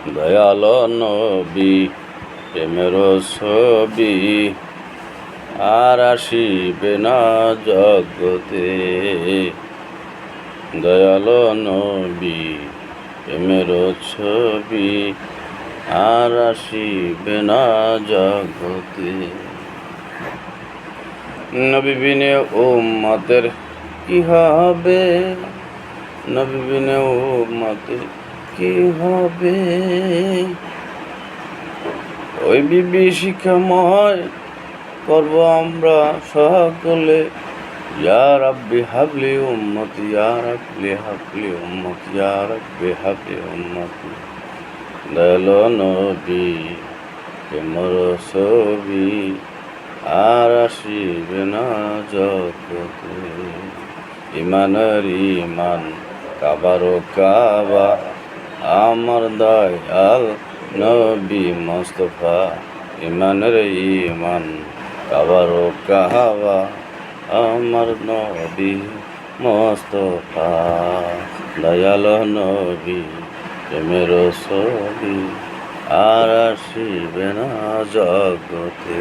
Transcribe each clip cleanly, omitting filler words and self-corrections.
দয়াল নবী প্রেমের ছবি আর আসিবে না জগতে। দয়াল নবী প্রেমের ছবি আর আসিবে না জগতে। নবী বিনে উম্মতের কি হবে? নবী বিনে উম্মতের কি হবে? ওই বিভীষিকাময় করব আমরা সকলে। ইয়া রাব্বি হাবলি উম্মতি, ইয়া রাব্বি হাবলি উম্মতি, ইয়া রাব্বি হাবলি উম্মতি। দয়াল নবী প্রেমের ছবি আর আসিবে না জগতে। ইমানের ইমান, কাবার কাবা, আমার দয়াল নবী মুস্তাফা। ইমানের ইমান, কাবার কাবা, আমার নবী মুস্তাফা। দয়াল নবী প্রেমের ছবি আর আসিবে না জগতে।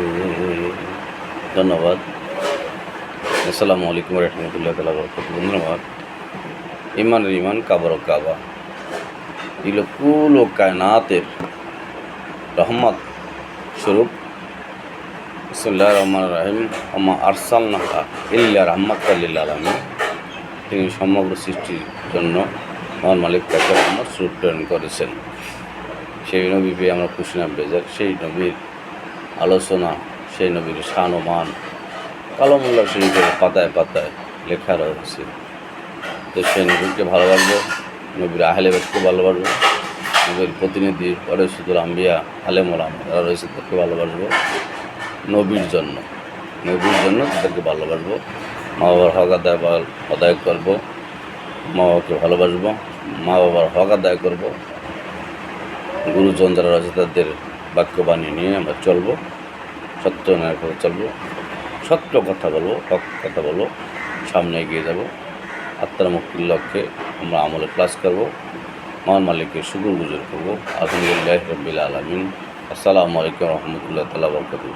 ধন্যবাদ। আসসালামু আলাইকুম রহমতুল্লাহ তাআলা বারাকাতুহু। বন্ধুরা, ইমানের ইমান, কাবার কাবা এগুলো কুল ও কায়নাতের রহমত স্বরূপ। বিসমিল্লাহির রহমানির রহিম। ওমা আরসালনাকা ইল্লা রাহমাতাল লিল আলামিন। তিনি সমগ্র সৃষ্টির জন্য মহান মালিক তাকে রহমত স্বরূপ প্রেরণ করেছেন। সেই নবী পেয়ে আমরা খুশি না বেজার। সেই নবীর আলোচনা, সেই নবীর শান ও মান কালামুল্লাহ শরীফের পাতায় পাতায় লেখা রয়েছে। তো সেই নবীকে ভালোবাসবো, নবীর আহলে বাইতকে ভালোবাসবো, নবীর প্রতিনিধি ওয়ারিসুল আম্বিয়া আলেম ওলামা যারা রয়েছে তাদেরকে ভালোবাসবো। নবীর জন্য তাদেরকে ভালোবাসবো। মা বাবার হক আদায় করবো, মা বাবাকে ভালোবাসবো, মা বাবার হক আদায় করবো। গুরুজন যারা রয়েছে তাদের বাক্যবাণী নিয়ে আমরা চলবো, সত্য ন্যায়ের পথে চলবো, সত্য কথা বলবো, হক কথা বলবো, সামনে এগিয়ে যাব। আত্মার মুক্তির লক্ষ্যে আমরা আমলে ক্লাস করবো, মহান মালিকের শুকর গুজার করবো। আলহামদুলিল্লাহি রাব্বিল আলামিন। আসসালামু আলাইকুম রহমতুল্লাহ তাআলা বারাকাতুহু।